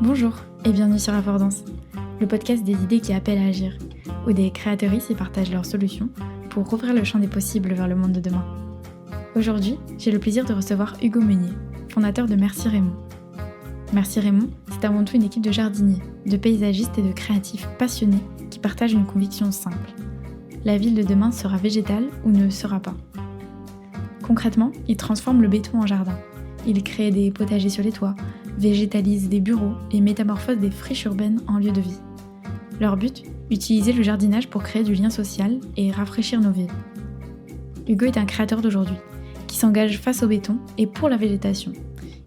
Bonjour et bienvenue sur Affordance, le podcast des idées qui appellent à agir, où des créatrices y partagent leurs solutions pour rouvrir le champ des possibles vers le monde de demain. Aujourd'hui, j'ai le plaisir de recevoir Hugo Meunier, fondateur de Merci Raymond. Merci Raymond, c'est avant tout une équipe de jardiniers, de paysagistes et de créatifs passionnés qui partagent une conviction simple. La ville de demain sera végétale ou ne le sera pas. Concrètement, ils transforment le béton en jardin. Ils créent des potagers sur les toits, végétalisent des bureaux et métamorphosent des friches urbaines en lieu de vie. Leur but, utiliser le jardinage pour créer du lien social et rafraîchir nos villes. Hugo est un créateur d'aujourd'hui, qui s'engage face au béton et pour la végétation.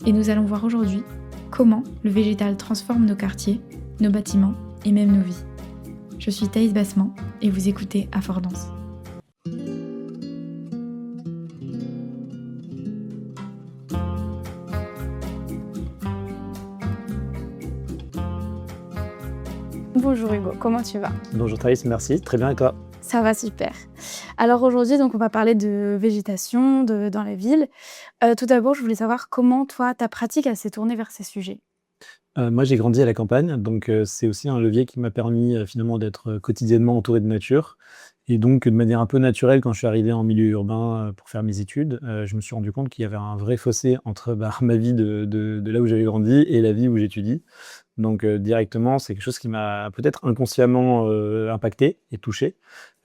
Et nous allons voir aujourd'hui comment le végétal transforme nos quartiers, nos bâtiments et même nos vies. Je suis Thaïs Bassement et vous écoutez Affordance. Bonjour Hugo, comment tu vas? Bonjour Thaïs, merci. Très bien et toi? Ça va super. Alors aujourd'hui, donc, on va parler de végétation dans les villes. Tout d'abord, je voulais savoir comment toi, ta pratique elle s'est tournée vers ces sujets. Moi j'ai grandi à la campagne, donc c'est aussi un levier qui m'a permis, finalement d'être, quotidiennement entouré de nature et donc de manière un peu naturelle quand je suis arrivé en milieu urbain, pour faire mes études, je me suis rendu compte qu'il y avait un vrai fossé entre, ma vie de là où j'avais grandi et la vie où j'étudie. Donc directement, c'est quelque chose qui m'a peut-être inconsciemment, impacté et touché,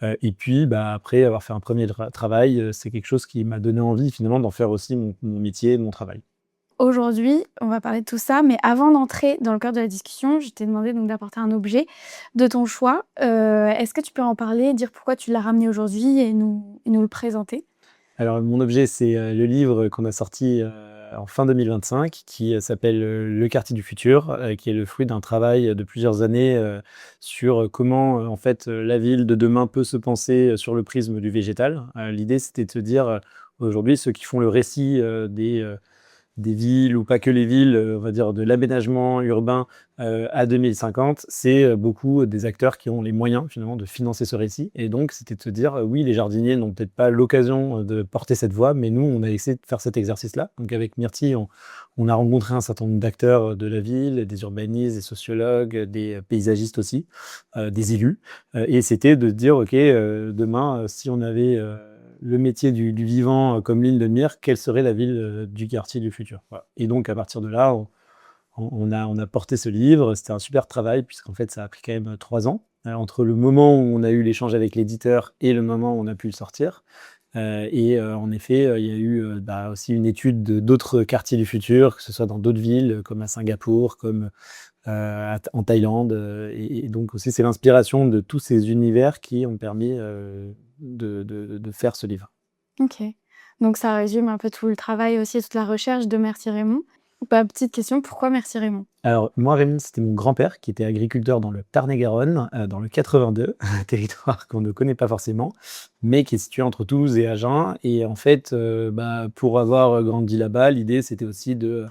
et puis, après avoir fait un premier travail, c'est quelque chose qui m'a donné envie finalement d'en faire aussi mon métier, mon travail. Aujourd'hui, on va parler de tout ça, mais avant d'entrer dans le cœur de la discussion, je t'ai demandé donc d'apporter un objet de ton choix. Est-ce que tu peux en parler, dire pourquoi tu l'as ramené aujourd'hui et nous le présenter? Alors mon objet, c'est, le livre qu'on a sorti, en fin 2025 qui, s'appelle, Le quartier du futur, qui est le fruit d'un travail, de plusieurs années, sur, comment, en fait, la ville de demain peut se penser, sur le prisme du végétal. L'idée, c'était de se dire, aujourd'hui, ceux qui font le récit, des villes ou pas que les villes, on va dire de l'aménagement urbain, à 2050, c'est, beaucoup des acteurs qui ont les moyens finalement de financer ce récit et donc c'était de se dire, oui, les jardiniers n'ont peut-être pas l'occasion, de porter cette voix, mais nous, on a essayé de faire cet exercice-là. Donc avec Myrtille, on a rencontré un certain nombre d'acteurs, de la ville, des urbanistes, des sociologues, des paysagistes aussi, des élus, et c'était de se dire: «OK, demain, si on avait, le métier du vivant, comme l'île de mire, quelle serait la ville, du quartier du futur?» Voilà. Et donc à partir de là, on a porté ce livre. C'était un super travail puisqu'en fait ça a pris quand même 3 ans, entre le moment où on a eu l'échange avec l'éditeur et le moment où on a pu le sortir. En effet, il y a eu, aussi une étude d'autres quartiers du futur, que ce soit dans d'autres villes, comme à Singapour, comme, en Thaïlande, et donc aussi c'est l'inspiration de tous ces univers qui ont permis, de faire ce livre. OK. Donc ça résume un peu tout le travail aussi et toute la recherche de Merci Raymond. Petite question, pourquoi Merci Raymond? Alors moi, Raymond, c'était mon grand-père qui était agriculteur dans le Tarn-et-Garonne, dans le 82, un territoire qu'on ne connaît pas forcément, mais qui est situé entre Toulouse et Agen. Et en fait, pour avoir grandi là-bas, l'idée c'était aussi de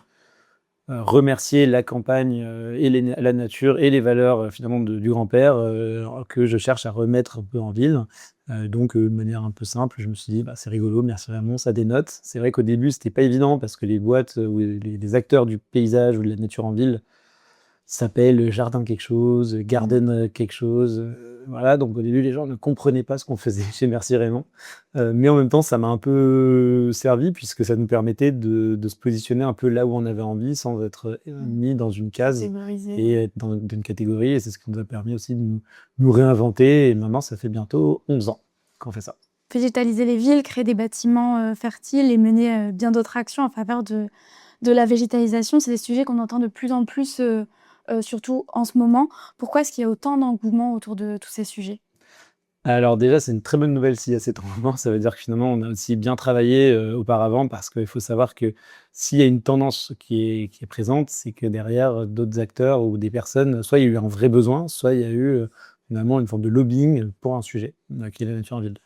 remercier la campagne, et la nature et les valeurs, finalement du grand-père, que je cherche à remettre un peu en ville. Donc de manière un peu simple, je me suis dit: «C'est rigolo, merci vraiment, ça dénote». C'est vrai qu'au début, c'était pas évident parce que les boîtes, ou les acteurs du paysage ou de la nature en ville s'appellent jardin quelque chose, Mmh. garden, quelque chose, voilà. Donc au début, les gens ne comprenaient pas ce qu'on faisait chez Merci Raymond, mais en même temps, ça m'a un peu servi puisque ça nous permettait de se positionner un peu là où on avait envie sans être, Mmh. mis dans une case Catégoriser. et être dans une catégorie, et c'est ce qui nous a permis aussi de nous réinventer, et maintenant ça fait bientôt 11 ans qu'on fait ça. Végétaliser les villes, créer des bâtiments, fertiles et mener, bien d'autres actions en faveur de la végétalisation, c'est des sujets qu'on entend de plus en plus, surtout en ce moment. Pourquoi est-ce qu'il y a autant d'engouement autour de tous ces sujets? Alors déjà, c'est une très bonne nouvelle s'il y a cet engouement. Ça veut dire que finalement, on a aussi bien travaillé, auparavant, parce qu'il faut savoir que s'il y a une tendance qui est présente, c'est que derrière, d'autres acteurs ou des personnes, soit il y a eu un vrai besoin, soit il y a eu, finalement une forme de lobbying pour un sujet, qui est la nature en ville.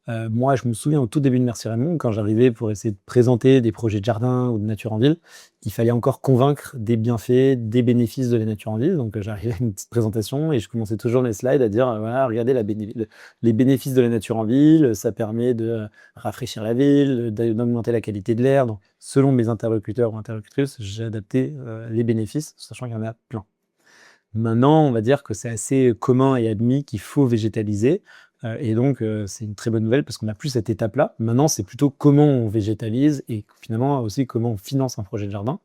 Moi, je me souviens au tout début de Merci Raymond, quand j'arrivais pour essayer de présenter des projets de jardin ou de nature en ville, il fallait encore convaincre des bienfaits, des bénéfices de la nature en ville. Donc, j'arrivais à une petite présentation et je commençais toujours les slides à dire, voilà, regardez les bénéfices de la nature en ville, ça permet de rafraîchir la ville, d'augmenter la qualité de l'air. Donc, selon mes interlocuteurs ou interlocutrices, j'ai adapté les bénéfices, sachant qu'il y en a plein. Maintenant, on va dire que c'est assez commun et admis qu'il faut végétaliser. Et donc, c'est une très bonne nouvelle parce qu'on n'a plus cette étape-là. Maintenant, c'est plutôt comment on végétalise et finalement aussi comment on finance un projet de jardin.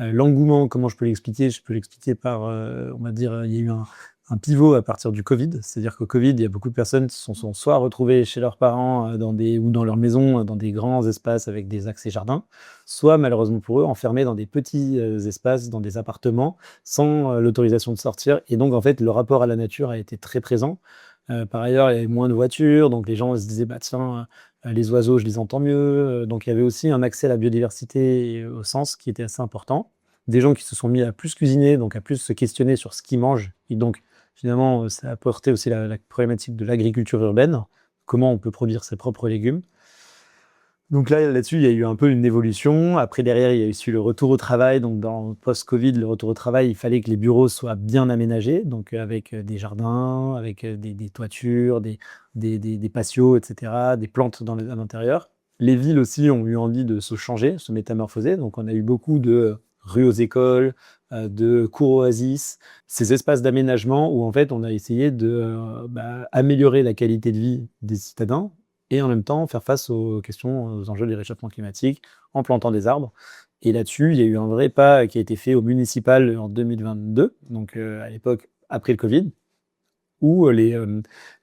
L'engouement, comment je peux l'expliquer? Je peux l'expliquer par, on va dire, il y a eu un pivot à partir du Covid. C'est-à-dire qu'au Covid, il y a beaucoup de personnes qui se sont soit retrouvées chez leurs parents ou dans leur maison, dans des grands espaces avec des accès jardins, soit malheureusement pour eux, enfermés dans des petits espaces, dans des appartements, sans l'autorisation de sortir. Et donc, en fait, le rapport à la nature a été très présent. Par ailleurs, il y avait moins de voitures, donc les gens se disaient, bah tiens, les oiseaux, je les entends mieux. Donc il y avait aussi un accès à la biodiversité et au sens qui était assez important. Des gens qui se sont mis à plus cuisiner, donc à plus se questionner sur ce qu'ils mangent. Et donc, finalement, ça a apporté aussi la problématique de l'agriculture urbaine, comment on peut produire ses propres légumes. Donc là-dessus, il y a eu un peu une évolution. Après, derrière, il y a eu le retour au travail. Donc, dans post-Covid, le retour au travail, il fallait que les bureaux soient bien aménagés, donc avec des jardins, avec des toitures, des patios, etc., des plantes à l'intérieur. Les villes aussi ont eu envie de se changer, se métamorphoser. Donc, on a eu beaucoup de rues aux écoles, de cours oasis, ces espaces d'aménagement où, en fait, on a essayé de améliorer la qualité de vie des citadins et en même temps faire face aux questions, aux enjeux du réchauffement climatique en plantant des arbres. Et là-dessus, il y a eu un vrai pas qui a été fait au municipal en 2022, donc à l'époque après le Covid, où les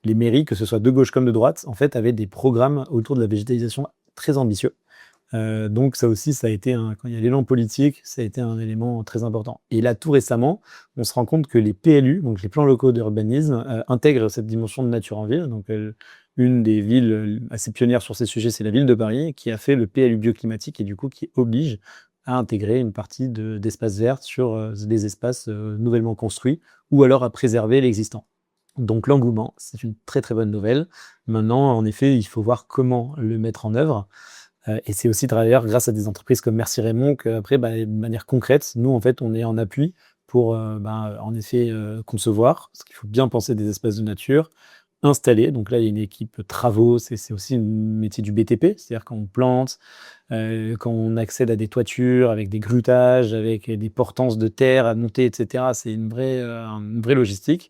mairies, que ce soit de gauche comme de droite, en fait, avaient des programmes autour de la végétalisation très ambitieux. Donc ça aussi, ça a été quand il y a l'élan politique, ça a été un élément très important. Et là, tout récemment, on se rend compte que les PLU, donc les plans locaux d'urbanisme, intègrent cette dimension de nature en ville. Donc une des villes assez pionnières sur ces sujets, c'est la ville de Paris, qui a fait le PLU bioclimatique et du coup qui oblige à intégrer une partie d'espaces verts sur des espaces nouvellement construits ou alors à préserver l'existant. Donc l'engouement, c'est une très très bonne nouvelle. Maintenant, en effet, il faut voir comment le mettre en œuvre. Et c'est aussi d'ailleurs grâce à des entreprises comme Merci Raymond qu'après, de manière concrète, nous, en fait, on est en appui pour, en effet, concevoir, parce qu'il faut bien penser des espaces de nature, installer. Donc là, il y a une équipe travaux, c'est aussi un métier du BTP, c'est-à-dire quand on plante, quand on accède à des toitures avec des grutages, avec des portances de terre à monter, etc. C'est une vraie logistique.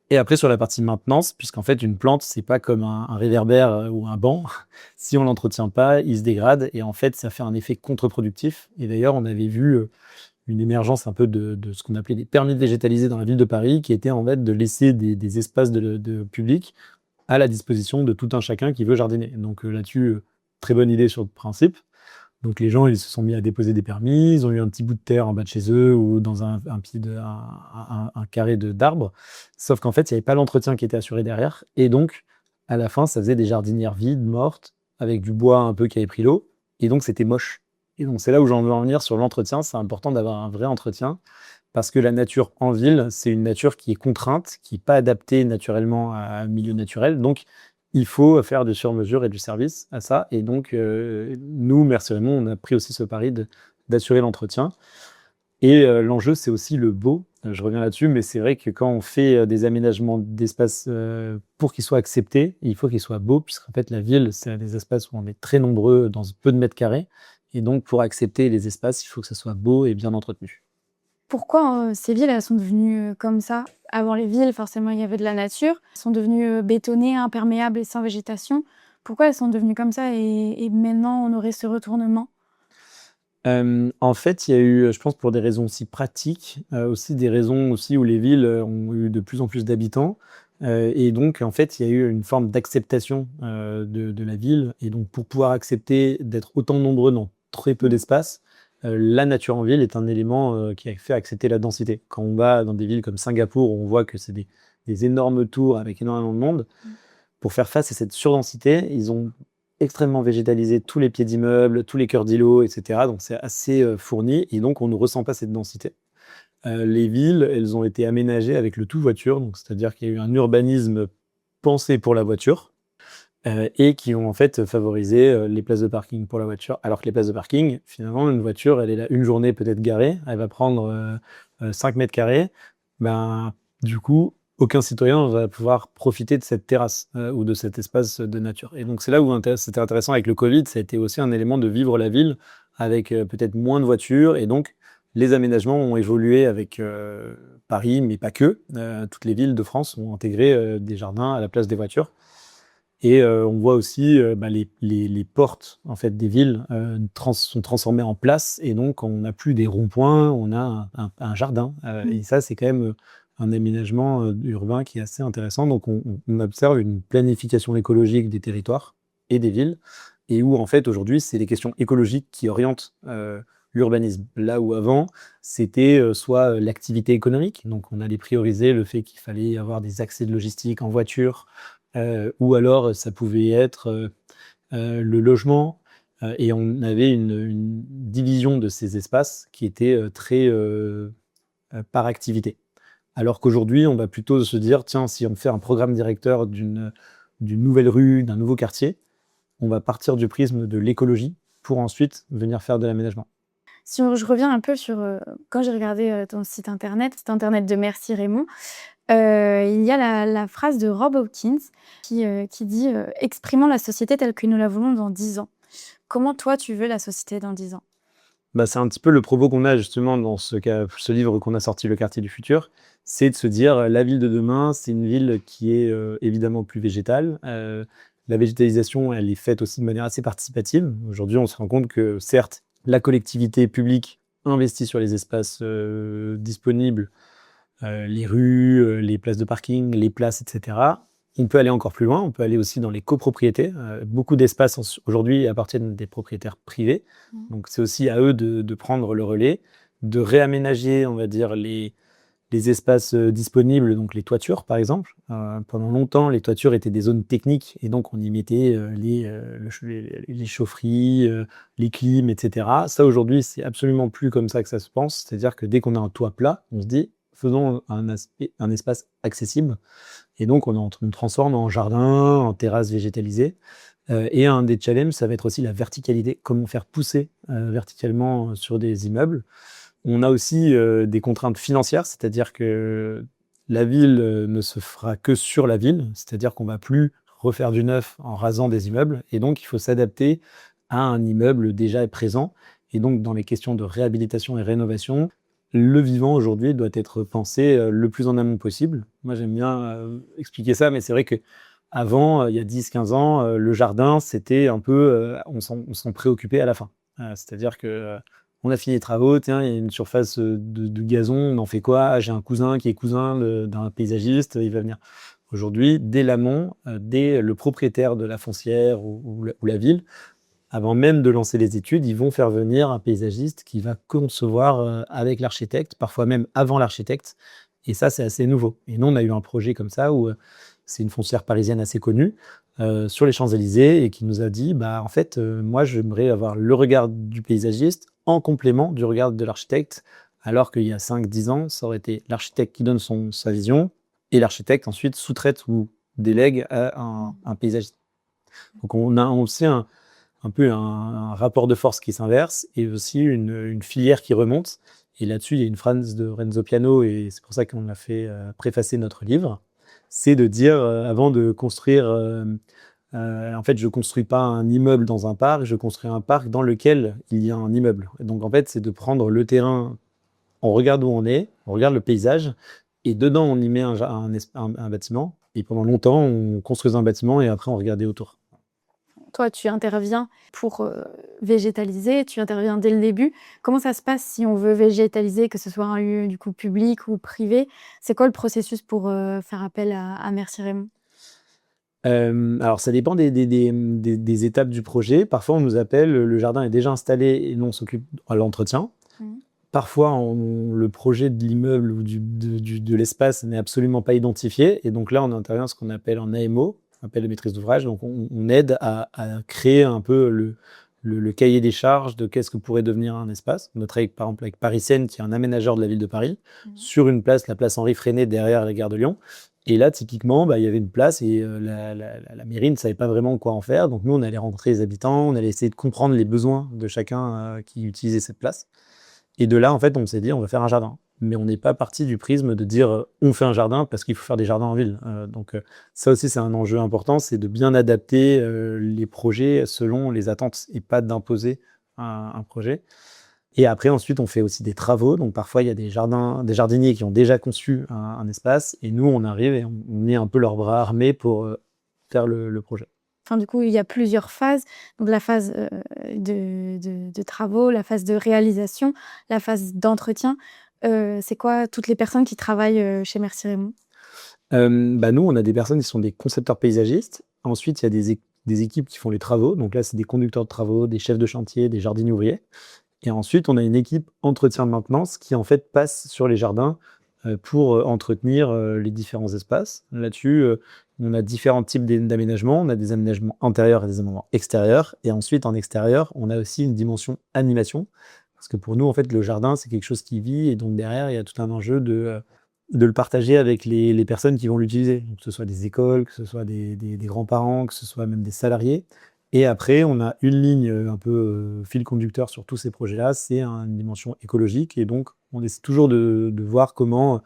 Et après, sur la partie maintenance, puisqu'en fait, une plante, c'est pas comme un réverbère ou un banc. Si on l'entretient pas, il se dégrade et en fait, ça fait un effet contre-productif. Et d'ailleurs, on avait vu une émergence un peu de ce qu'on appelait des permis de végétaliser dans la ville de Paris, qui était en fait de laisser des espaces de public à la disposition de tout un chacun qui veut jardiner. Donc là-dessus, très bonne idée sur le principe. Donc les gens, ils se sont mis à déposer des permis, ils ont eu un petit bout de terre en bas de chez eux ou dans un carré d'arbres. Sauf qu'en fait, il n'y avait pas l'entretien qui était assuré derrière. Et donc, à la fin, ça faisait des jardinières vides, mortes, avec du bois un peu qui avait pris l'eau. Et donc, c'était moche. Et donc, c'est là où j'en veux en venir sur l'entretien. C'est important d'avoir un vrai entretien parce que la nature en ville, c'est une nature qui est contrainte, qui n'est pas adaptée naturellement à un milieu naturel. Donc, il faut faire du sur-mesure et du service à ça. Et donc, nous, Merci Raymond, on a pris aussi ce pari d'assurer l'entretien. Et l'enjeu, c'est aussi le beau. Je reviens là-dessus, mais c'est vrai que quand on fait des aménagements d'espace pour qu'ils soient acceptés, il faut qu'ils soient beaux, puisqu'en fait, la ville, c'est des espaces où on est très nombreux dans peu de mètres carrés. Et donc, pour accepter les espaces, il faut que ça soit beau et bien entretenu. Pourquoi, ces villes, elles sont devenues, comme ça? Avant les villes, forcément, il y avait de la nature. Elles sont devenues, bétonnées, imperméables et sans végétation. Pourquoi elles sont devenues comme ça et maintenant on aurait ce retournement? En fait, il y a eu, je pense pour des raisons aussi pratiques, aussi des raisons aussi où les villes, ont eu de plus en plus d'habitants, et donc en fait, il y a eu une forme d'acceptation, de la ville et donc pour pouvoir accepter d'être autant nombreux dans très peu d'espace, la nature en ville est un élément, qui a fait accepter la densité. Quand on va dans des villes comme Singapour, où on voit que c'est des énormes tours avec énormément de monde, pour faire face à cette surdensité, ils ont extrêmement végétalisé tous les pieds d'immeubles, tous les cœurs d'îlots, etc. Donc c'est assez fourni et donc on ne ressent pas cette densité. Les villes, elles ont été aménagées avec le tout voiture, donc c'est-à-dire qu'il y a eu un urbanisme pensé pour la voiture. et qui ont en fait favorisé les places de parking pour la voiture. Alors que les places de parking, finalement, une voiture, elle est là une journée peut-être garée, elle va prendre 5 mètres carrés. Ben, du coup, aucun citoyen va pouvoir profiter de cette terrasse ou de cet espace de nature. Et donc c'est là où c'était intéressant avec le Covid, ça a été aussi un élément de vivre la ville avec peut-être moins de voitures, et donc les aménagements ont évolué avec Paris, mais pas que. Toutes les villes de France ont intégré des jardins à la place des voitures. Et on voit aussi les portes en fait des villes sont transformées en places, et donc on n'a plus des ronds-points, on a un jardin. Et ça, c'est quand même un aménagement urbain qui est assez intéressant. Donc on observe une planification écologique des territoires et des villes, et où en fait aujourd'hui c'est les questions écologiques qui orientent l'urbanisme. Là où avant c'était soit l'activité économique, donc on allait prioriser le fait qu'il fallait avoir des accès de logistique en voiture, ou alors ça pouvait être le logement, et on avait une division de ces espaces qui était très par activité. Alors qu'aujourd'hui, on va plutôt se dire, tiens, si on fait un programme directeur d'une nouvelle rue, d'un nouveau quartier, on va partir du prisme de l'écologie pour ensuite venir faire de l'aménagement. Si je reviens un peu sur quand j'ai regardé ton site internet de Merci Raymond, il y a la phrase de Rob Hopkins qui dit exprimons la société telle que nous la voulons dans 10 ans. Comment toi tu veux la société dans 10 ans? Bah, c'est un petit peu le propos qu'on a justement dans ce livre qu'on a sorti, Le quartier du futur. C'est de se dire, la ville de demain, c'est une ville qui est évidemment plus végétale. La végétalisation, elle est faite aussi de manière assez participative. Aujourd'hui, on se rend compte que certes, la collectivité publique investit sur les espaces disponibles, les rues, les places de parking, les places, etc. On peut aller encore plus loin, on peut aller aussi dans les copropriétés. Beaucoup d'espaces aujourd'hui appartiennent à des propriétaires privés. Donc c'est aussi à eux de prendre le relais, de réaménager, on va dire, les espaces disponibles, donc les toitures par exemple. Pendant longtemps, les toitures étaient des zones techniques, et donc on y mettait les chaufferies, les clims, etc. Ça aujourd'hui, c'est absolument plus comme ça que ça se pense. C'est-à-dire que dès qu'on a un toit plat, on se dit, faisons un espace accessible. Et donc on transforme en jardin, en terrasse végétalisée. Et un des challenges, ça va être aussi la verticalité. Comment faire pousser verticalement sur des immeubles. On a aussi des contraintes financières, c'est-à-dire que la ville ne se fera que sur la ville, c'est-à-dire qu'on ne va plus refaire du neuf en rasant des immeubles, et donc il faut s'adapter à un immeuble déjà présent. Et donc dans les questions de réhabilitation et rénovation, le vivant aujourd'hui doit être pensé le plus en amont possible. Moi j'aime bien expliquer ça, mais c'est vrai que avant, il y a 10-15 ans, le jardin, c'était un peu, on s'en préoccupait à la fin. C'est-à-dire que on a fini les travaux, tiens, il y a une surface de gazon, on en fait quoi? Ah, j'ai un cousin qui est cousin d'un paysagiste, il va venir. Aujourd'hui, dès l'amont, dès le propriétaire de la foncière ou la ville, avant même de lancer les études, ils vont faire venir un paysagiste qui va concevoir avec l'architecte, parfois même avant l'architecte. Et ça, c'est assez nouveau. Et nous, on a eu un projet comme ça où c'est une foncière parisienne assez connue sur les Champs-Élysées, et qui nous a dit, bah, en fait, moi, j'aimerais avoir le regard du paysagiste en complément du regard de l'architecte, alors qu'il y a 5-10 ans, ça aurait été l'architecte qui donne sa vision, et l'architecte ensuite sous-traite ou délègue à un paysagiste. Donc on a aussi un peu un rapport de force qui s'inverse, et aussi une filière qui remonte. Et là-dessus, il y a une phrase de Renzo Piano, et c'est pour ça qu'on a fait préfacer notre livre. C'est de dire, avant de construire, en fait, je ne construis pas un immeuble dans un parc, je construis un parc dans lequel il y a un immeuble. Et donc, en fait, c'est de prendre le terrain, on regarde où on est, on regarde le paysage, et dedans, on y met un bâtiment. Et pendant longtemps, on construisait un bâtiment, et après, on regardait autour. Toi, tu interviens pour végétaliser, tu interviens dès le début. Comment ça se passe si on veut végétaliser, que ce soit un lieu du coup public ou privé? C'est quoi le processus pour faire appel à Merci Raymond? Alors ça dépend des étapes du projet. Parfois, on nous appelle, le jardin est déjà installé et nous, on s'occupe à l'entretien. Parfois, le projet de l'immeuble ou de l'espace n'est absolument pas identifié, et donc là, on intervient ce qu'on appelle en AMO, appel de maîtrise d'ouvrage. Donc on aide à créer un peu le cahier des charges de qu'est-ce que pourrait devenir un espace. On travaille par exemple avec Paris Seine, qui est un aménageur de la ville de Paris, sur une place, la place Henri Freinet, derrière la gare de Lyon. Et là, typiquement, il y avait une place et la mairie ne savait pas vraiment quoi en faire. Donc nous, on allait rencontrer les habitants, on allait essayer de comprendre les besoins de chacun qui utilisait cette place. Et de là, en fait, on s'est dit, on va faire un jardin. Mais on n'est pas parti du prisme de dire, on fait un jardin parce qu'il faut faire des jardins en ville. Donc ça aussi, c'est un enjeu important, c'est de bien adapter les projets selon les attentes et pas d'imposer un projet. Et après, ensuite, on fait aussi des travaux. Donc parfois, il y a des jardiniers qui ont déjà conçu un espace. Et nous, on arrive et on est un peu leurs bras armés pour faire le projet. Enfin, du coup, il y a plusieurs phases. Donc, la phase de travaux, la phase de réalisation, la phase d'entretien. C'est quoi toutes les personnes qui travaillent chez Merci Raymond? Nous, on a des personnes qui sont des concepteurs paysagistes. Ensuite, il y a des équipes qui font les travaux. Donc là, c'est des conducteurs de travaux, des chefs de chantier, des jardiniers ouvriers. Et ensuite, on a une équipe entretien de maintenance qui, en fait, passe sur les jardins pour entretenir les différents espaces. Là-dessus, on a différents types d'aménagements. On a des aménagements intérieurs et des aménagements extérieurs. Et ensuite, en extérieur, on a aussi une dimension animation. Parce que pour nous, en fait, le jardin, c'est quelque chose qui vit. Et donc, derrière, il y a tout un enjeu de le partager avec les personnes qui vont l'utiliser. Donc, que ce soit des écoles, que ce soit des grands-parents, que ce soit même des salariés. Et après, on a une ligne un peu fil conducteur sur tous ces projets-là, c'est une dimension écologique. Et donc, on essaie toujours de voir comment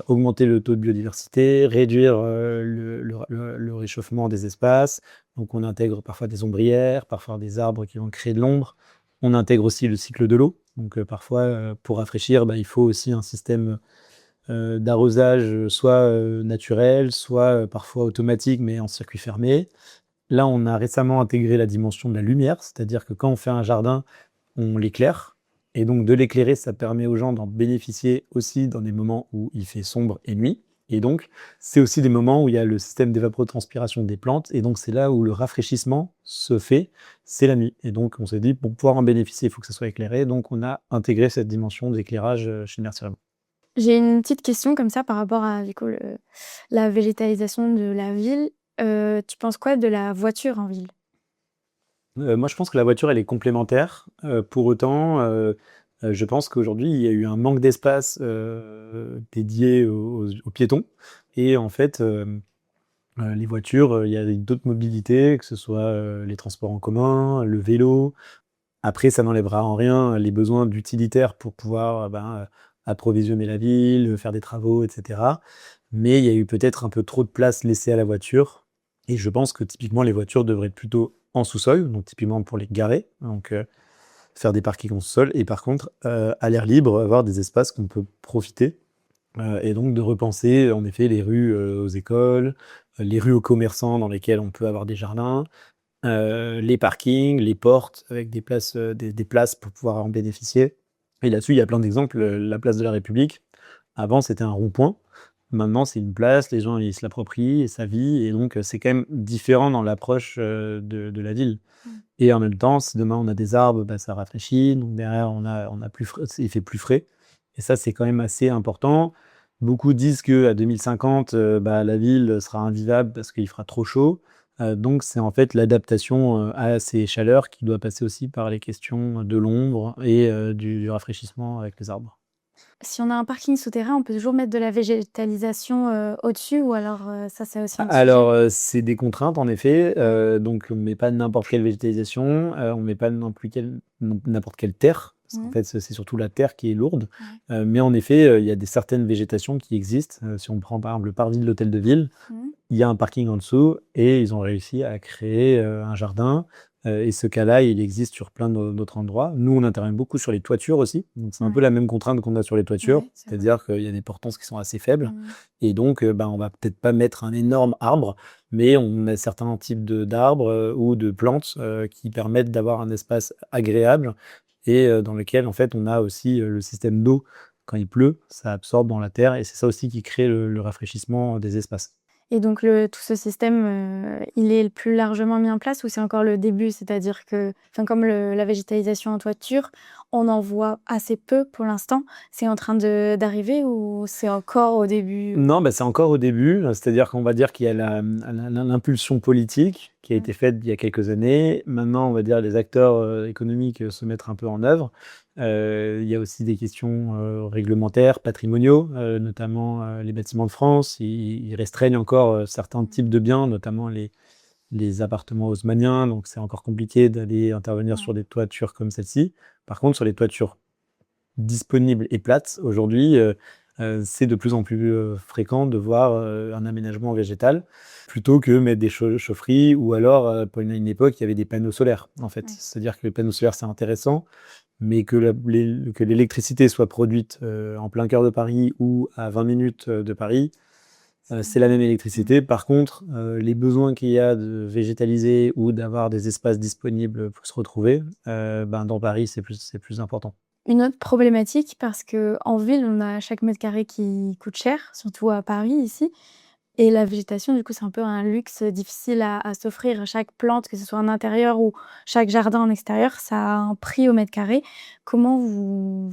augmenter le taux de biodiversité, réduire le réchauffement des espaces. Donc, on intègre parfois des ombrières, parfois des arbres qui vont créer de l'ombre. On intègre aussi le cycle de l'eau. Donc, parfois, pour rafraîchir, il faut aussi un système d'arrosage soit naturel, soit parfois automatique, mais en circuit fermé. Là, on a récemment intégré la dimension de la lumière, c'est-à-dire que quand on fait un jardin, on l'éclaire. Et donc, de l'éclairer, ça permet aux gens d'en bénéficier aussi dans des moments où il fait sombre et nuit. Et donc, c'est aussi des moments où il y a le système d'évapotranspiration des plantes. Et donc, c'est là où le rafraîchissement se fait, c'est la nuit. Et donc, on s'est dit, pour pouvoir en bénéficier, il faut que ça soit éclairé. Donc, on a intégré cette dimension d'éclairage chez Merci Raymond. J'ai une petite question comme ça par rapport à du coup, la végétalisation de la ville. Tu penses quoi de la voiture en ville? Moi, je pense que la voiture, elle est complémentaire. Pour autant, je pense qu'aujourd'hui, il y a eu un manque d'espace dédié aux piétons. Et en fait, les voitures, il y a d'autres mobilités, que ce soit les transports en commun, le vélo. Après, ça n'enlèvera en rien les besoins d'utilitaires pour pouvoir approvisionner la ville, faire des travaux, etc. Mais il y a eu peut-être un peu trop de place laissée à la voiture. Et je pense que typiquement, les voitures devraient être plutôt en sous-sol, donc typiquement pour les garer, donc faire des parkings en sous-sol. Et par contre, à l'air libre, avoir des espaces qu'on peut profiter. Et donc de repenser en effet les rues aux écoles, les rues aux commerçants dans lesquelles on peut avoir des jardins, les parkings, les portes avec des places, des places pour pouvoir en bénéficier. Et là-dessus, il y a plein d'exemples. La place de la République, avant, c'était un rond-point. Maintenant, c'est une place, les gens ils se l'approprient et ça vit. Et donc, c'est quand même différent dans l'approche de la ville. Et en même temps, si demain on a des arbres, ça rafraîchit. Donc derrière, on a plus il fait plus frais. Et ça, c'est quand même assez important. Beaucoup disent qu'à 2050, la ville sera invivable parce qu'il fera trop chaud. Donc c'est en fait l'adaptation à ces chaleurs qui doit passer aussi par les questions de l'ombre et du rafraîchissement avec les arbres. Si on a un parking souterrain, on peut toujours mettre de la végétalisation au-dessus ou alors ça, c'est aussi un sujet? Alors, c'est des contraintes en effet, donc on met pas n'importe quelle végétalisation, on met pas non plus n'importe quelle terre, parce qu'en fait, c'est surtout la terre qui est lourde. Ouais. Mais en effet, il y a certaines végétations qui existent. Si on prend par exemple le parvis de l'hôtel de ville, il y a un parking en dessous et ils ont réussi à créer un jardin. Et ce cas-là, il existe sur plein d'autres endroits. Nous, on intervient beaucoup sur les toitures aussi. Donc, c'est un peu la même contrainte qu'on a sur les toitures. Ouais, c'est vrai. C'est-à-dire qu'il y a des portances qui sont assez faibles. Et donc, on va peut-être pas mettre un énorme arbre, mais on met certains types d'arbres ou de plantes qui permettent d'avoir un espace agréable et dans lequel, en fait, on a aussi le système d'eau. Quand il pleut, ça absorbe dans la terre et c'est ça aussi qui crée le rafraîchissement des espaces. Et donc tout ce système, il est plus largement mis en place ou c'est encore le début? C'est-à-dire que, enfin, comme la végétalisation en toiture, on en voit assez peu pour l'instant. C'est en train d'arriver ou c'est encore au début? Non, c'est encore au début. C'est-à-dire qu'on va dire qu'il y a l'impulsion politique qui a été faite il y a quelques années. Maintenant, on va dire les acteurs économiques se mettent un peu en œuvre. Il y a aussi des questions réglementaires, patrimoniaux, notamment les bâtiments de France. Ils restreignent encore certains types de biens, notamment les appartements haussmanniens. Donc, c'est encore compliqué d'aller intervenir sur des toitures comme celle-ci. Par contre, sur les toitures disponibles et plates, aujourd'hui, c'est de plus en plus fréquent de voir un aménagement végétal plutôt que mettre des chaufferies ou alors, à une époque, il y avait des panneaux solaires, en fait. Ouais. C'est-à-dire que les panneaux solaires, c'est intéressant, mais que l'électricité soit produite en plein cœur de Paris ou à 20 minutes de Paris, c'est la même électricité. Par contre, les besoins qu'il y a de végétaliser ou d'avoir des espaces disponibles pour se retrouver, dans Paris, c'est plus important. Une autre problématique parce qu'en ville, on a chaque mètre carré qui coûte cher, surtout à Paris ici et la végétation, du coup, c'est un peu un luxe difficile à s'offrir. Chaque plante, que ce soit en intérieur ou chaque jardin en extérieur, ça a un prix au mètre carré. Comment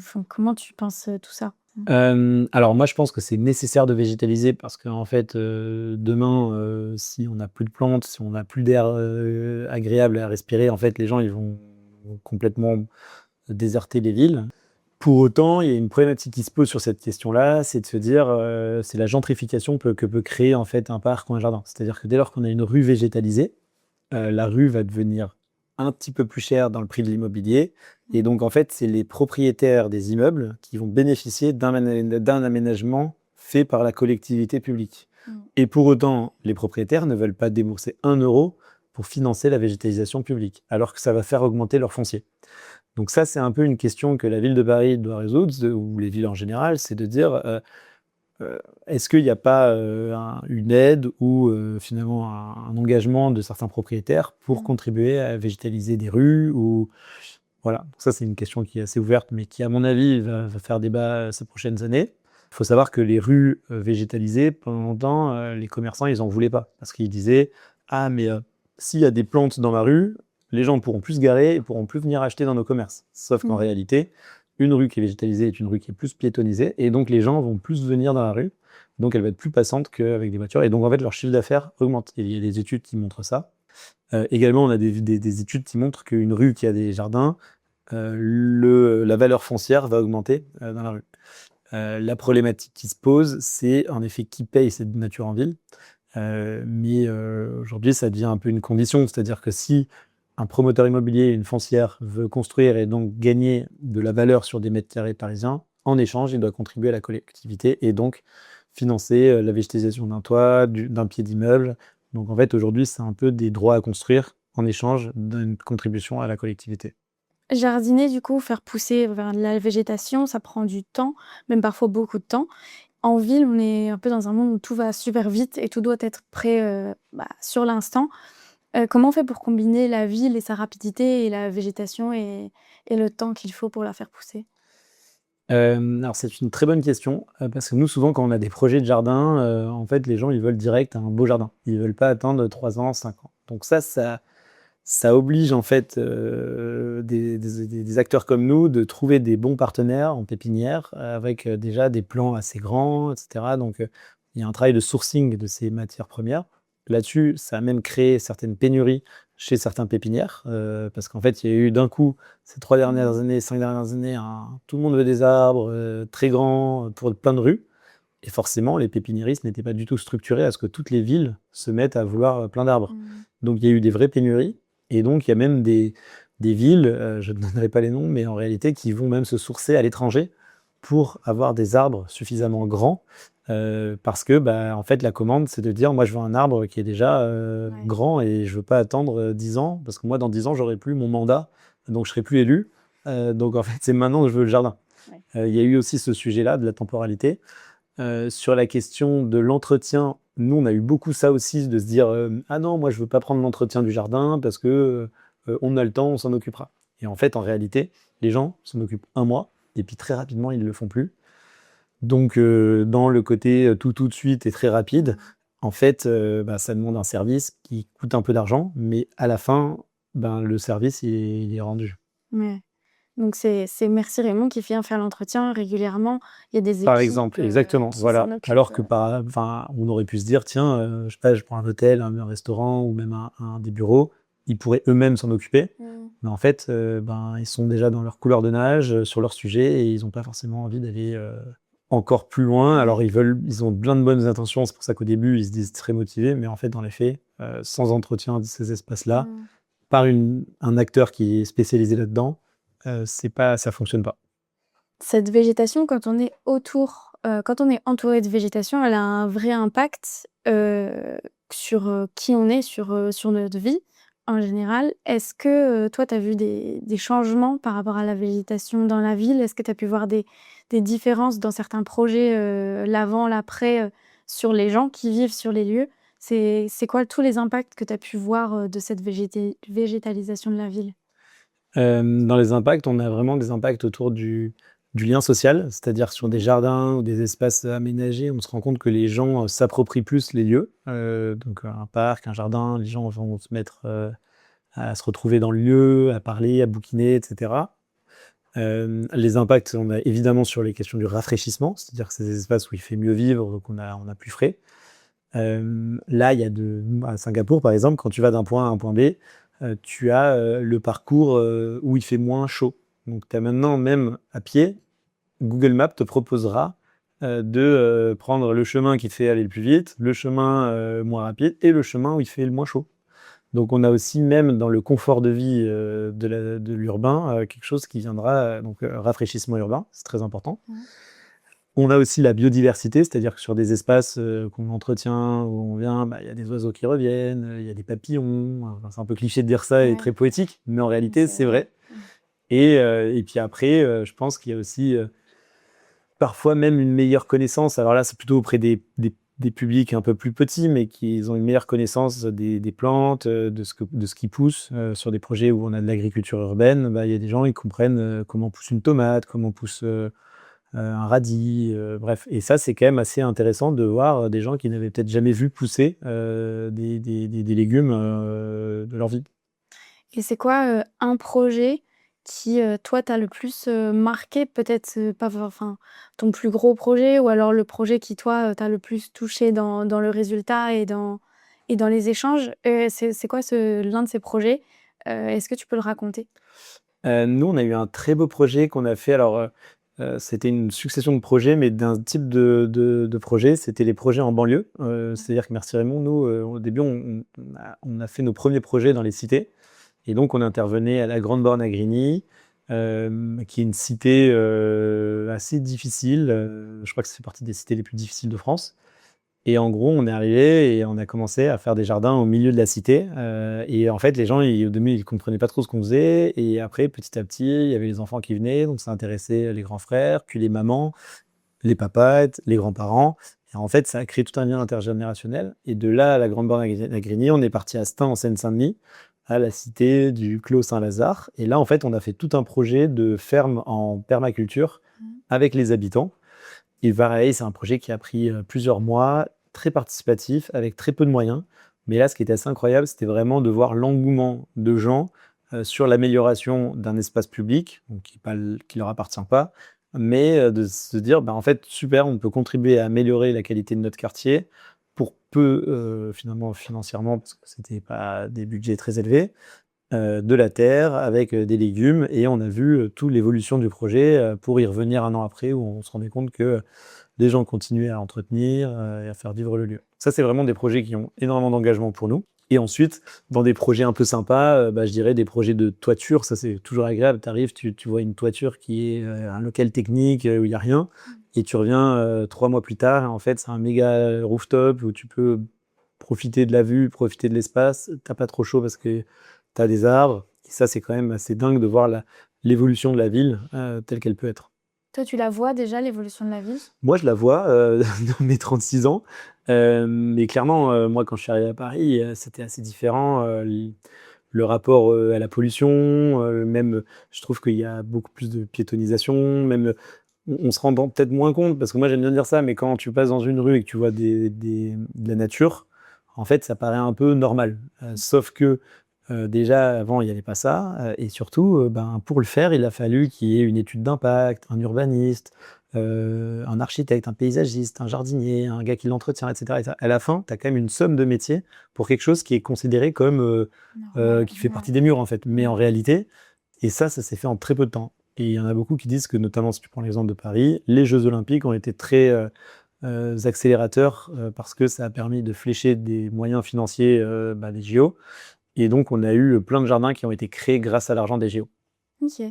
tu penses, tout ça? Alors moi, je pense que c'est nécessaire de végétaliser parce qu'en fait, demain, si on n'a plus de plantes, si on n'a plus d'air, agréable à respirer, en fait, les gens, ils vont complètement déserter les villes. Pour autant, il y a une problématique qui se pose sur cette question-là, c'est de se dire, c'est la gentrification que peut créer, en fait, un parc ou un jardin. C'est-à-dire que dès lors qu'on a une rue végétalisée, la rue va devenir un petit peu plus chère dans le prix de l'immobilier et donc en fait, c'est les propriétaires des immeubles qui vont bénéficier d'un aménagement fait par la collectivité publique. Et pour autant, les propriétaires ne veulent pas débourser 1 € pour financer la végétalisation publique, alors que ça va faire augmenter leur foncier. Donc ça, c'est un peu une question que la ville de Paris doit résoudre, ou les villes en général, c'est de dire, est-ce qu'il n'y a pas une aide ou finalement un engagement de certains propriétaires pour contribuer à végétaliser des rues ou... Voilà, donc ça c'est une question qui est assez ouverte, mais qui à mon avis va faire débat ces prochaines années. Il faut savoir que les rues végétalisées, pendant longtemps, les commerçants, ils n'en voulaient pas. Parce qu'ils disaient, ah mais s'il y a des plantes dans ma rue, les gens ne pourront plus se garer et ne pourront plus venir acheter dans nos commerces. Sauf qu'en réalité, une rue qui est végétalisée est une rue qui est plus piétonnisée, et donc les gens vont plus venir dans la rue, donc elle va être plus passante qu'avec des voitures, et donc en fait leur chiffre d'affaires augmente. Et il y a des études qui montrent ça. Également, on a des études qui montrent qu'une rue qui a des jardins, la valeur foncière va augmenter dans la rue. La problématique qui se pose, c'est en effet qui paye cette nature en ville. Mais aujourd'hui, ça devient un peu une condition, c'est-à-dire que si un promoteur immobilier, une foncière veut construire et donc gagner de la valeur sur des mètres carrés parisiens, en échange, il doit contribuer à la collectivité et donc financer la végétalisation d'un toit, d'un pied d'immeuble. Donc en fait, aujourd'hui, c'est un peu des droits à construire en échange d'une contribution à la collectivité. Jardiner, du coup, faire pousser vers la végétation, ça prend du temps, même parfois beaucoup de temps. En ville, on est un peu dans un monde où tout va super vite et tout doit être prêt, sur l'instant. Comment on fait pour combiner la ville et sa rapidité et la végétation et le temps qu'il faut pour la faire pousser? Alors c'est une très bonne question, parce que nous, souvent, quand on a des projets de jardin, en fait, les gens, ils veulent direct un beau jardin. Ils veulent pas attendre 3 ans, 5 ans. Donc ça oblige, en fait, des acteurs comme nous de trouver des bons partenaires en pépinière, avec, déjà des plants assez grands, et cetera. Donc, il y a un travail de sourcing de ces matières premières. Là-dessus, ça a même créé certaines pénuries chez certains pépinières, parce qu'en fait, il y a eu d'un coup, ces 3 dernières années, 5 dernières années, tout le monde veut des arbres, très grands, pour plein de rues, et forcément, les pépiniéristes n'étaient pas du tout structurés à ce que toutes les villes se mettent à vouloir, plein d'arbres. Donc il y a eu des vraies pénuries, et donc il y a même des villes, je ne donnerai pas les noms, mais en réalité qui vont même se sourcer à l'étranger pour avoir des arbres suffisamment grands, parce que, en fait, la commande, c'est de dire: «Moi, je veux un arbre qui est déjà, grand et je veux pas attendre, 10 ans, parce que moi, dans 10 ans, j'aurai plus mon mandat, donc je serai plus élu. Donc en fait, c'est maintenant que je veux le jardin». Il y a eu aussi ce sujet-là de la temporalité. Sur la question de l'entretien, nous, on a eu beaucoup ça aussi, de se dire ah non, moi, je veux pas prendre l'entretien du jardin parce que on a le temps, on s'en occupera. Et en fait, en réalité, les gens s'en occupent un mois et puis très rapidement, ils le font plus. Donc, dans le côté tout de suite et très rapide, en fait, ça demande un service qui coûte un peu d'argent, mais à la fin, le service, il est rendu. Ouais. Donc c'est Merci Raymond qui vient faire l'entretien régulièrement. Il y a des Par équipes, exemple, exactement, qui voilà. s'en occupent, Alors que enfin, on aurait pu se dire: «Tiens, je sais pas, je prends un hôtel, un restaurant ou même des bureaux», ils pourraient eux-mêmes s'en occuper. Mais en fait, ils sont déjà dans leur couleur de nage, sur leur sujet et ils ont pas forcément envie d'aller, encore plus loin. Alors Ouais. ils ont plein de bonnes intentions, c'est pour ça qu'au début, ils se disent très motivés, mais en fait, dans les faits, sans entretien de ces espaces-là, par un acteur qui est spécialisé là-dedans, ça fonctionne pas. Cette végétation, quand on est entouré de végétation, elle a un vrai impact, sur, qui on est, sur notre vie, en général. Est-ce que, toi, tu as vu des changements par rapport à la végétation dans la ville? Est-ce que tu as pu voir des différences dans certains projets, l'avant, l'après, sur les gens qui vivent sur les lieux? C'est quoi tous les impacts que tu as pu voir, de cette végétalisation de la ville? Dans les impacts, on a vraiment des impacts autour du lien social, c'est-à-dire sur des jardins ou des espaces aménagés, on se rend compte que les gens, s'approprient plus les lieux. Donc un parc, un jardin, les gens vont se mettre, à se retrouver dans le lieu, à parler, à bouquiner et cetera. Les impacts, on a évidemment sur les questions du rafraîchissement, c'est-à-dire que c'est des espaces où il fait mieux vivre, on a plus frais. Là, il y a à Singapour, par exemple, quand tu vas d'un point A à un point B, tu as, le parcours, où il fait moins chaud. Donc tu as maintenant, même à pied, Google Maps te proposera, de, prendre le chemin qui te fait aller le plus vite, le chemin, moins rapide et le chemin où il fait le moins chaud. Donc on a aussi, même dans le confort de vie, de l'urbain, quelque chose qui viendra, rafraîchissement urbain, c'est très important. On a aussi la biodiversité, c'est-à-dire que sur des espaces, qu'on entretient, où on vient, il y a des oiseaux qui reviennent, il y a des papillons. Enfin, c'est un peu cliché de dire ça et très poétique, mais en Mais réalité, c'est c'est vrai. Et puis après, je pense qu'il y a aussi, parfois même une meilleure connaissance. Alors là, c'est plutôt auprès des publics un peu plus petits, mais qui ont une meilleure connaissance des plantes, de ce qui pousse. Sur des projets où on a de l'agriculture urbaine, il y a des gens, ils comprennent, comment pousse une tomate, comment pousse, un radis, bref. Et ça, c'est quand même assez intéressant de voir, des gens qui n'avaient peut-être jamais vu pousser, des légumes, de leur vie. Et c'est quoi, un projet qui, toi, t'a le plus, marqué? Peut-être, pas for enfin, ton plus gros projet ou alors le projet qui, toi, t'a le plus touché dans le résultat et dans les échanges. C'est quoi l'un de ces projets? Est-ce que tu peux le raconter? Nous, on a eu un très beau projet qu'on a fait. Alors, c'était une succession de projets, mais d'un type de projet, c'était les projets en banlieue. C'est-à-dire que Merci Raymond, nous, au début, on a fait nos premiers projets dans les cités et donc on intervenait à la Grande Borne à Grigny, qui est une cité, assez difficile, je crois que ça fait partie des cités les plus difficiles de France. Et en gros, on est arrivé et on a commencé à faire des jardins au milieu de la cité. Et en fait, les gens, au début, ils comprenaient pas trop ce qu'on faisait. Et après, petit à petit, il y avait les enfants qui venaient, donc ça intéressait les grands frères, puis les mamans, les papas, les grands-parents. Et en fait, ça a créé tout un lien intergénérationnel. Et de là, à la Grande Borne à Grigny, on est parti à Stein, en Seine-Saint-Denis, à la cité du Clos Saint-Lazare. Et là, en fait, on a fait tout un projet de ferme en permaculture avec les habitants. Et pareil, c'est un projet qui a pris, plusieurs mois, très participatif, avec très peu de moyens. Mais là, ce qui était assez incroyable, c'était vraiment de voir l'engouement de gens, sur l'amélioration d'un espace public, donc qui leur appartient pas, mais, de se dire: «En fait, super, on peut contribuer à améliorer la qualité de notre quartier pour peu, finalement, financièrement, parce que c'était pas des budgets très élevés, de la terre avec, des légumes». Et on a vu, toute l'évolution du projet, pour y revenir un an après, où on se rendait compte que les gens continuaient à entretenir, et à faire vivre le lieu. Ça, c'est vraiment des projets qui ont énormément d'engagement pour nous. Et ensuite, dans des projets un peu sympas, je dirais des projets de toiture. Ça, c'est toujours agréable. Tu arrives, tu vois une toiture qui est, un local technique, où il y a rien, et tu reviens, 3 mois plus tard et en fait, c'est un méga rooftop où tu peux profiter de la vue, profiter de l'espace. Tu pas trop chaud parce que tu as des arbres, et ça, c'est quand même assez dingue de voir l'évolution de la ville, telle qu'elle peut être. Toi, tu la vois déjà l'évolution de la ville? Moi, je la vois, dans mes 36 ans, mais clairement, moi, quand je suis arrivé à Paris, c'était assez différent, le rapport, à la pollution, même, je trouve qu'il y a beaucoup plus de piétonisation, même, on se rend peut-être moins compte, parce que moi, j'aime bien dire ça, mais quand tu passes dans une rue et que tu vois de la nature, en fait, ça paraît un peu normal. Sauf que, Déjà, avant, il n'y avait pas ça, et surtout, pour le faire, il a fallu qu'il y ait une étude d'impact, un urbaniste, un architecte, un paysagiste, un jardinier, un gars qui l'entretient, et cetera, et cetera. À la fin, tu as quand même une somme de métiers pour quelque chose qui est considéré comme, Normal, qui fait ouais. partie des murs, en fait. Mais Mmh. en réalité, et ça s'est fait en très peu de temps. Et il y en a beaucoup qui disent que, notamment si tu prends l'exemple de Paris, les Jeux olympiques ont été très, accélérateurs, parce que ça a permis de flécher des moyens financiers, des JO, et donc on a eu plein de jardins qui ont été créés grâce à l'argent des JO. OK.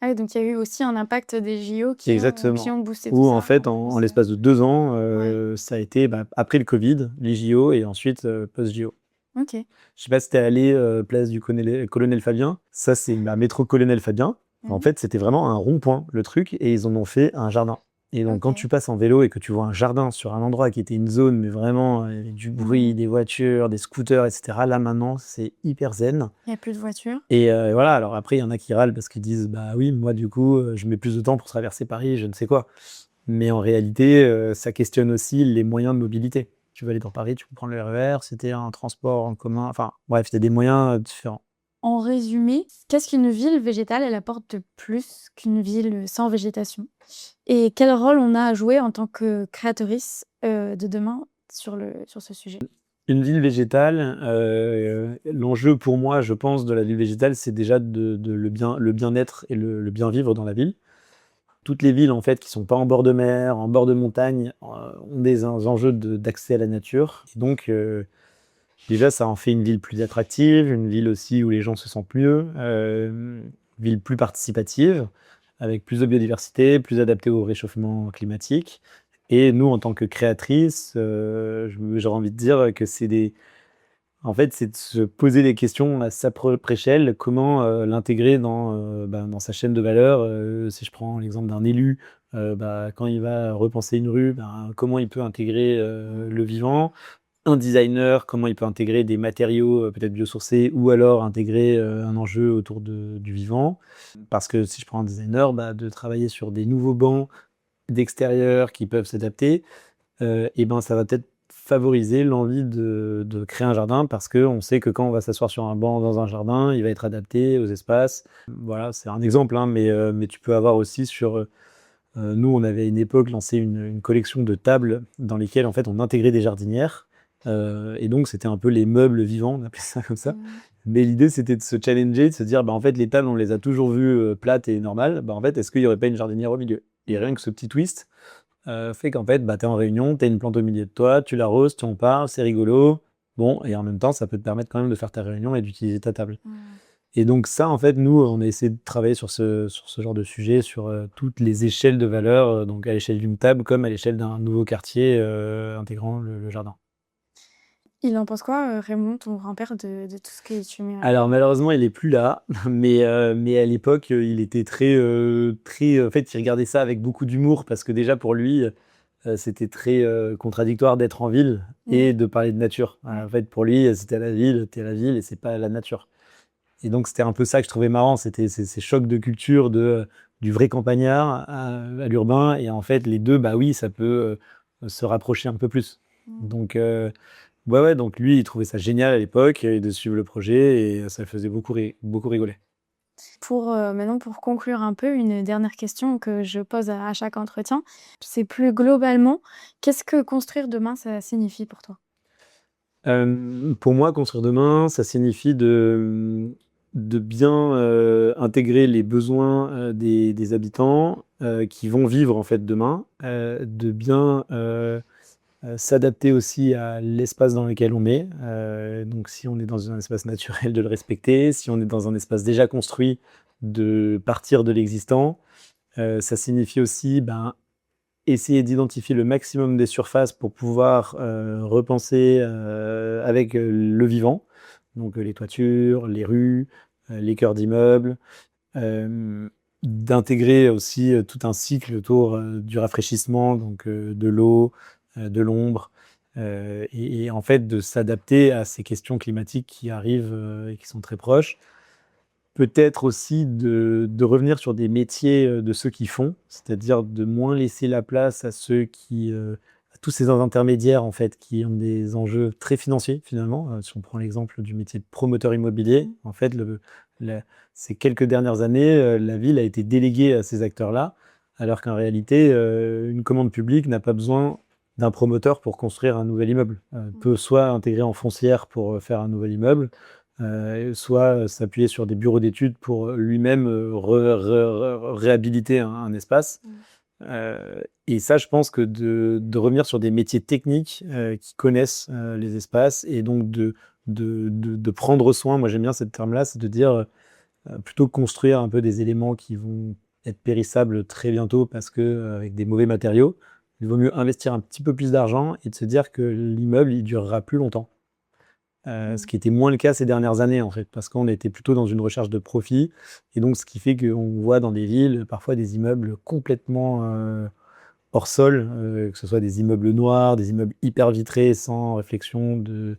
Ah oui, donc il y a eu aussi un impact des JO qui Exactement. ont boosté tout Où en ça fait, en en plus, l'espace de 2 ans, ouais. ça a été, après le Covid, les JO et ensuite, post-JO. OK. Je sais pas si tu es allé, place du Colonel Fabien. Ça, c'est la métro Colonel Fabien. En Mmh. fait, c'était vraiment un rond-point, le truc, et ils en ont fait un jardin. Et donc, quand OK. tu passes en vélo et que tu vois un jardin sur un endroit qui était une zone, mais vraiment, il y avait du bruit, Mmh. des voitures, des scooters, et cetera. Là, maintenant, c'est hyper zen. Il y a plus de voitures? Et voilà, alors après, il y en a qui râlent parce qu'ils disent: «Bah oui, moi, du coup, je mets plus de temps pour traverser Paris, je ne sais quoi». Mais en réalité, ça questionne aussi les moyens de mobilité. Tu veux aller dans Paris, tu peux prendre le RER, c'était un transport en commun, enfin bref, il y a des moyens, différents. En résumé, qu'est-ce qu'une ville végétale, elle apporte de plus qu'une ville sans végétation? Et quel rôle on a à jouer en tant que créatrice, de demain sur ce sujet? Une ville végétale, l'enjeu pour moi, je pense, de la ville végétale, c'est déjà de le bien-être et le bien vivre dans la ville. Toutes les villes, en fait, qui sont pas en bord de mer, en bord de montagne, ont des enjeux d'accès à la nature, et donc déjà, ça en fait une ville plus attractive, une ville aussi où les gens se sentent mieux, une ville plus participative, avec plus de biodiversité, plus adaptée au réchauffement climatique. Et nous, en tant que créatrices, j'aurais envie de dire que en fait, c'est de se poser des questions à sa propre échelle, comment, l'intégrer dans sa chaîne de valeur. Si je prends l'exemple d'un élu, quand il va repenser une rue, comment il peut intégrer, le vivant? Un designer, comment il peut intégrer des matériaux, peut-être biosourcés, ou alors intégrer, un enjeu autour du vivant. Parce que si je prends un designer, de travailler sur des nouveaux bancs d'extérieur qui peuvent s'adapter, ça va peut-être favoriser l'envie de créer un jardin, parce qu'on sait que quand on va s'asseoir sur un banc dans un jardin, il va être adapté aux espaces. Voilà, c'est un exemple, hein, mais tu peux avoir aussi sur, nous, on avait à une époque lancé une collection de tables dans lesquelles, en fait, on intégrait des jardinières, et donc c'était un peu les meubles vivants, on appelait ça comme ça. Mmh. Mais l'idée, c'était de se challenger, de se dire: en fait, les tables, on les a toujours vues, plates et normales. En fait, est-ce qu'il y aurait pas une jardinière au milieu? Et rien que ce petit twist, fait qu'en fait, tu es en réunion, tu as une plante au milieu de toi, tu l'arroses, tu en parles, c'est rigolo. Bon, et en même temps, ça peut te permettre quand même de faire ta réunion et d'utiliser ta table. Mmh. Et donc ça, en fait, nous, on a essayé de travailler sur ce genre de sujet, sur, toutes les échelles de valeur, donc à l'échelle d'une table comme à l'échelle d'un nouveau quartier, intégrant le jardin. Il en pense quoi, Raymond, ton grand-père, de tout ce que tu mets Alors malheureusement, il est plus là, mais à l'époque, il était très, très, en fait, il regardait ça avec beaucoup d'humour, parce que déjà pour lui, c'était très, contradictoire d'être en ville Mmh. et de parler de nature. Ouais. En fait, pour lui, c'était à la ville, tu es à la ville et c'est pas à la nature. Et donc c'était un peu ça que je trouvais marrant, c'était ces chocs de culture du vrai campagnard à l'urbain, et en fait les 2, oui, ça peut, se rapprocher un peu plus. Mmh. Donc ouais, ouais, donc lui, il trouvait ça génial à l'époque, de suivre le projet, et ça le faisait beaucoup rigoler. Maintenant pour conclure un peu, une dernière question que je pose à chaque entretien, c'est plus globalement, qu'est-ce que construire demain, ça signifie pour toi? Pour moi, construire demain, ça signifie de bien, intégrer les besoins, des habitants, qui vont vivre en fait demain, de bien, s'adapter aussi à l'espace dans lequel on est. Donc si on est dans un espace naturel, de le respecter. Si on est dans un espace déjà construit, de partir de l'existant. Ça signifie aussi, essayer d'identifier le maximum des surfaces pour pouvoir, repenser, avec, le vivant. Donc, les toitures, les rues, les cœurs d'immeubles. D'intégrer aussi, tout un cycle autour, du rafraîchissement, donc, de l'eau, de l'ombre, et en fait de s'adapter à ces questions climatiques qui arrivent, et qui sont très proches. Peut-être aussi de revenir sur des métiers, de ceux qui font, c'est-à-dire de moins laisser la place à ceux qui, tous ces intermédiaires en fait qui ont des enjeux très financiers finalement. Si on prend l'exemple du métier de promoteur immobilier, en fait, ces quelques dernières années, la ville a été déléguée à ces acteurs-là, alors qu'en réalité, une commande publique n'a pas besoin d'un promoteur pour construire un nouvel immeuble. Peut soit intégrer en foncière pour faire un nouvel immeuble, soit s'appuyer sur des bureaux d'études pour lui-même réhabiliter un espace. Et ça, je pense que de revenir sur des métiers techniques qui connaissent les espaces et donc de prendre soin, moi j'aime bien ce terme-là, c'est de dire plutôt que construire un peu des éléments qui vont être périssables très bientôt parce que avec des mauvais matériaux, il vaut mieux investir un petit peu plus d'argent et de se dire que l'immeuble il durera plus longtemps. Ce qui était moins le cas ces dernières années en fait, parce qu'on était plutôt dans une recherche de profit et donc ce qui fait qu'on voit dans des villes parfois des immeubles complètement hors sol, que ce soit des immeubles noirs, des immeubles hyper vitrés sans réflexion de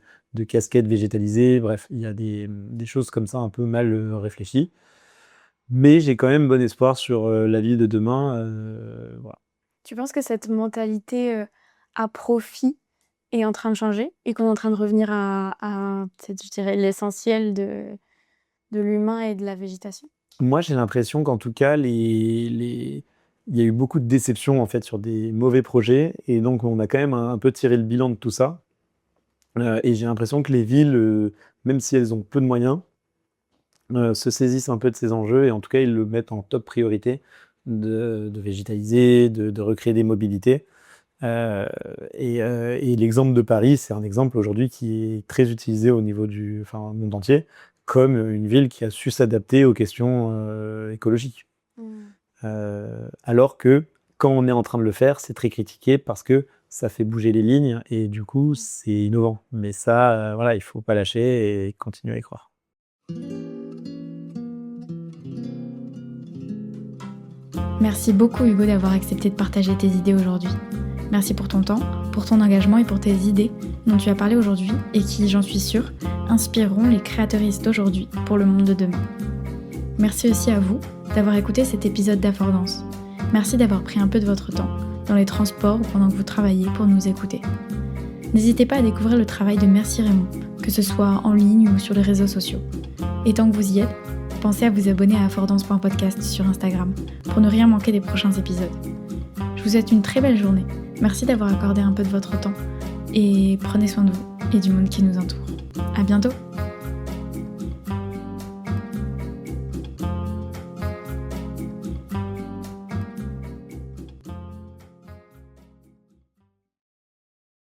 casquettes végétalisées. Bref, il y a des choses comme ça un peu mal réfléchies. Mais j'ai quand même bon espoir sur la ville de demain. Voilà. Tu penses que cette mentalité à profit est en train de changer et qu'on est en train de revenir à je dirais, l'essentiel de l'humain et de la végétation? Moi, j'ai l'impression qu'en tout cas, il y a eu beaucoup de déceptions en fait sur des mauvais projets et donc on a quand même un peu tiré le bilan de tout ça. Et j'ai l'impression que les villes, même si elles ont peu de moyens, se saisissent un peu de ces enjeux et en tout cas, ils le mettent en top priorité de végétaliser, de recréer des mobilités. Et l'exemple de Paris, c'est un exemple aujourd'hui qui est très utilisé au niveau du monde entier, comme une ville qui a su s'adapter aux questions écologiques. Alors que quand on est en train de le faire, c'est très critiqué parce que ça fait bouger les lignes et du coup, c'est innovant. Mais ça, voilà, il faut pas lâcher et continuer à y croire. Merci beaucoup Hugo d'avoir accepté de partager tes idées aujourd'hui. Merci pour ton temps, pour ton engagement et pour tes idées dont tu as parlé aujourd'hui et qui, j'en suis sûre, inspireront les créateuristes d'aujourd'hui pour le monde de demain. Merci aussi à vous d'avoir écouté cet épisode d'Affordance. Merci d'avoir pris un peu de votre temps, dans les transports ou pendant que vous travaillez pour nous écouter. N'hésitez pas à découvrir le travail de Merci Raymond, que ce soit en ligne ou sur les réseaux sociaux. Et tant que vous y êtes, pensez à vous abonner à affordance.podcast sur Instagram pour ne rien manquer des prochains épisodes. Je vous souhaite une très belle journée. Merci d'avoir accordé un peu de votre temps et prenez soin de vous et du monde qui nous entoure. À bientôt!